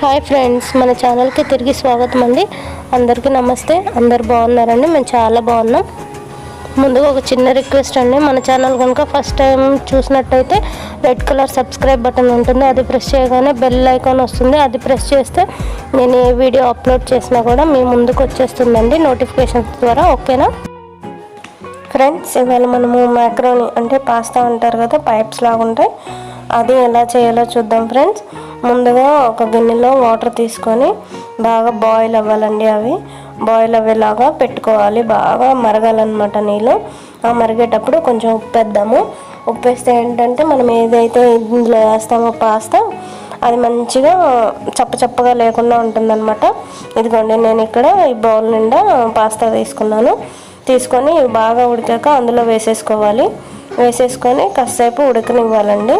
Hi friends, మన ఛానల్కి తిరిగి స్వాగతం అండి. అందరికీ నమస్తే. అందరు బాగున్నారండి? మేము చాలా బాగున్నాం. ముందుగా ఒక చిన్న రిక్వెస్ట్ అండి, మన ఛానల్ కనుక ఫస్ట్ టైం చూసినట్టయితే రెడ్ కలర్ సబ్స్క్రైబ్ బటన్ ఉంటుంది, అది ప్రెస్ చేయగానే బెల్ ఐకాన్ వస్తుంది. అది ప్రెస్ చేస్తే నేను ఏ వీడియో అప్లోడ్ చేసినా కూడా మీ ముందుకు వచ్చేస్తుందండి నోటిఫికేషన్స్ ద్వారా. ఓకేనా ఫ్రెండ్స్? ఇవాళ మనము మ్యాక్రోని అంటే పాస్తా అంటారు కదా, పైప్స్ లాగా ఉంటాయి, అది ఎలా చేయాలో చూద్దాం ఫ్రెండ్స్. ముందుగా ఒక గిన్నెలో వాటర్ తీసుకొని బాగా బాయిల్ అవ్వాలండి. అవి బాయిల్ అవ్వేలాగా పెట్టుకోవాలి. బాగా మరగాలన్నమాట నీళ్ళు. ఆ మరిగేటప్పుడు కొంచెం ఉప్పు వేద్దాము. ఉప్పు వేస్తే ఏంటంటే మనం ఏదైతే ఇందులో వేస్తామో పాస్తా, అది మంచిగా చప్పచప్పగా లేకుండా ఉంటుందన్నమాట. ఇదిగోండి, నేను ఇక్కడ ఈ బౌల్ నిండా పాస్తా తీసుకొని బాగా ఉడికాక అందులో వేసేసుకోవాలి. వేసేసుకొని కాసేపు ఉడకనివ్వాలండి.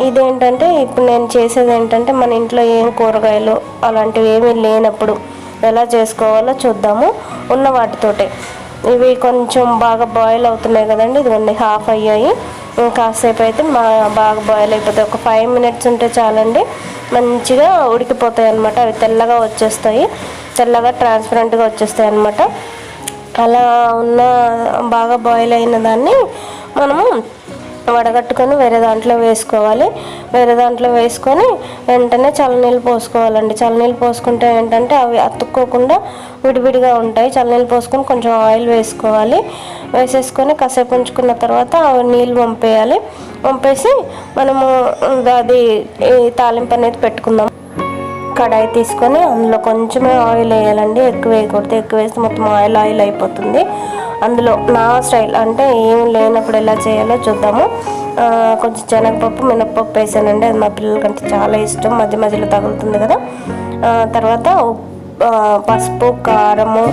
ఇదేంటంటే ఇప్పుడు నేను చేసేది ఏంటంటే, మన ఇంట్లో ఏం కూరగాయలు అలాంటివి ఏమీ లేనప్పుడు ఎలా చేసుకోవాలో చూద్దాము. ఉన్న వాటితోటే ఇవి కొంచెం బాగా బాయిల్ అవుతున్నాయి కదండి. ఇదిగోండి, హాఫ్ అయ్యాయి. కాసేపు అయితే బాగా బాయిల్ అయిపోతాయి. ఒక 5 minutes ఉంటే చాలండి, మంచిగా ఉడికిపోతాయి అన్నమాట. అవి తెల్లగా వచ్చేస్తాయి, తెల్లగా ట్రాన్స్పరెంట్గా వచ్చేస్తాయి అన్నమాట. అలా ఉన్న బాగా బాయిల్ అయిన దాన్ని మనము వడగట్టుకొని వేరే దాంట్లో వేసుకోవాలి. వేరే దాంట్లో వేసుకొని వెంటనే చల్లనీళ్ళు పోసుకోవాలండి. చల్లనీళ్ళు పోసుకుంటే ఏంటంటే అవి అతుక్కోకుండా విడివిడిగా ఉంటాయి. చల్లనీళ్ళు పోసుకొని కొంచెం ఆయిల్ వేసుకోవాలి. వేసేసుకొని కాసేపు ఉంచుకున్న తర్వాత నీళ్ళు వంపేసి మనము అది తాలింపు అనేది పెట్టుకుందాం. కడాయి తీసుకొని అందులో కొంచెమే ఆయిల్ వేయాలండి, ఎక్కువ వేయకూడదు. ఎక్కువ వేస్తే మొత్తం ఆయిల్ అయిపోతుంది. అందులో నా స్టైల్ అంటే ఏం లేనప్పుడు ఎలా చేయాలో చూద్దాము. కొంచెం శనగపప్పు, మినప్పప్పు వేసానండి. అది మా పిల్లలకంటే చాలా ఇష్టం, మధ్య మధ్యలో తగులుతుంది కదా. తర్వాత పసుపు, కారము,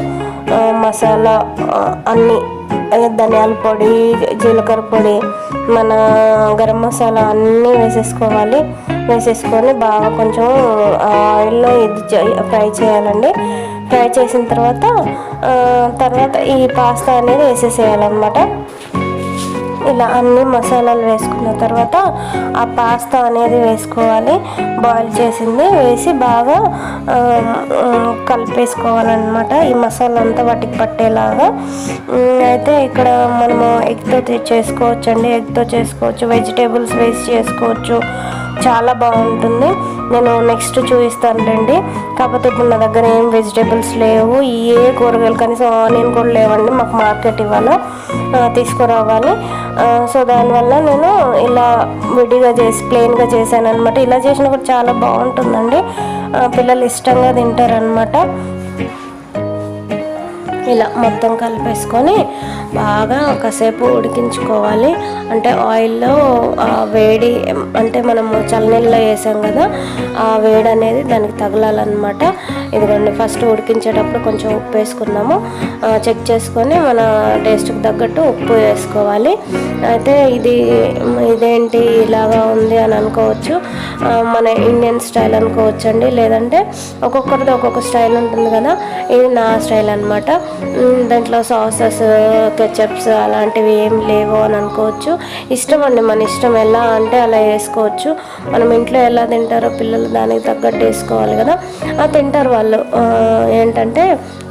మసాలా అన్నీ, ధనియాల పొడి, జీలకర్ర పొడి, మన గరం మసాలా అన్నీ వేసేసుకోవాలి. వేసేసుకొని బాగా కొంచెం ఆయిల్లో ఇది ఫ్రై చేయాలండి. ఫ్రై చేసిన తర్వాత ఈ పాస్తా అనేది వేసేసేయాలన్నమాట. ఇలా అన్ని మసాలాలు వేసుకున్న తర్వాత ఆ పాస్తా అనేది వేసుకోవాలి. బాయిల్ చేసింది వేసి బాగా కలిపేసుకోవాలన్నమాట, ఈ మసాలా అంతా వాటికి పట్టేలాగా. అయితే ఇక్కడ మనము ఎగ్తో చేసుకోవచ్చండి, ఎగ్తో చేసుకోవచ్చు, వెజిటేబుల్స్ వేసి చేసుకోవచ్చు, చాలా బాగుంటుంది. నేను నెక్స్ట్ చూపిస్తానులేండి. కాకపోతే ఇప్పుడు నా దగ్గర ఏం వెజిటేబుల్స్ లేవు, ఏ కూరగాయలు కనీసం ఆనియన్ కూడా లేవండి. మాకు మార్కెట్ ఇవాళ తీసుకురావాలి. సో దానివల్ల నేను ఇలా విడిగా ప్లెయిన్గా చేశాను అనమాట. ఇలా చేసినా కూడా చాలా బాగుంటుందండి, పిల్లలు ఇష్టంగా తింటారనమాట. ఇలా మొత్తం కలిపేసుకొని బాగా కాసేపు ఉడికించుకోవాలి. అంటే ఆయిల్లో వేడి, అంటే మనము చల్లనీళ్ళలో వేసాం కదా, ఆ వేడి అనేది దానికి తగలాలన్నమాట. ఇదిగోండి, ఫస్ట్ ఉడికించేటప్పుడు కొంచెం ఉప్పు వేసుకున్నాము. చెక్ చేసుకొని మన టేస్ట్కి తగ్గట్టు ఉప్పు వేసుకోవాలి. అయితే ఇదేంటి ఇలాగా ఉంది అని అనుకోవచ్చు, మన ఇండియన్ స్టైల్ అనుకోవచ్చు అండి. లేదంటే ఒక్కొక్కరిది ఒక్కొక్క స్టైల్ ఉంటుంది కదా, ఇది నా స్టైల్ అనమాట. దాంట్లో సాసెస్, కెచప్స్ అలాంటివి ఏం లేవు అని అనుకోవచ్చు. ఇష్టం అండి, మన ఇష్టం, ఎలా అంటే అలా వేసుకోవచ్చు. మనం ఇంట్లో ఎలా తింటారో పిల్లలు దానికి తగ్గట్టు వేసుకోవాలి కదా, తింటారు వాళ్ళు. ఏంటంటే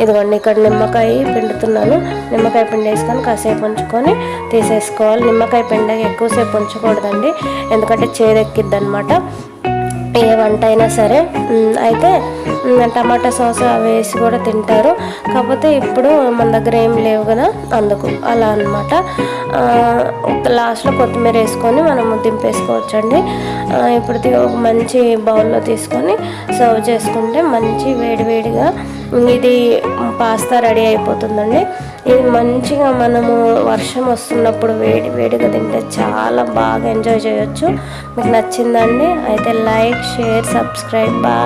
ఇదిగోండి, ఇక్కడ నిమ్మకాయ పిండుతున్నాను. నిమ్మకాయ పిండి వేసుకొని కాసేపు ఉంచుకొని తీసేసుకోవాలి. నిమ్మకాయ పిండగా ఎక్కువసేపు ఉంచకూడదండి, ఎందుకంటే చేదెక్కిద్ది అనమాట ఏ వంట అయినా సరే. అయితే టమాటా సాస్ అవి వేసి కూడా తింటారు, కాకపోతే ఇప్పుడు మన దగ్గర ఏం లేవు కదా, అందుకు అలా అనమాట. లాస్ట్లో కొత్తిమీర వేసుకొని మనం దింపేసుకోవచ్చండి. ఇప్పుడు ఒక మంచి బౌల్లో తీసుకొని సర్వ్ చేసుకుంటే మంచి వేడివేడిగా ఇది పాస్తా రెడీ అయిపోతుందండి. ఇది మంచిగా మనము వర్షం వస్తున్నప్పుడు వేడిగా తింటే చాలా బాగా ఎంజాయ్ చేయొచ్చు. మీకు నచ్చిందండి? అయితే లైక్, షేర్, సబ్స్క్రైబ్. బాయ్.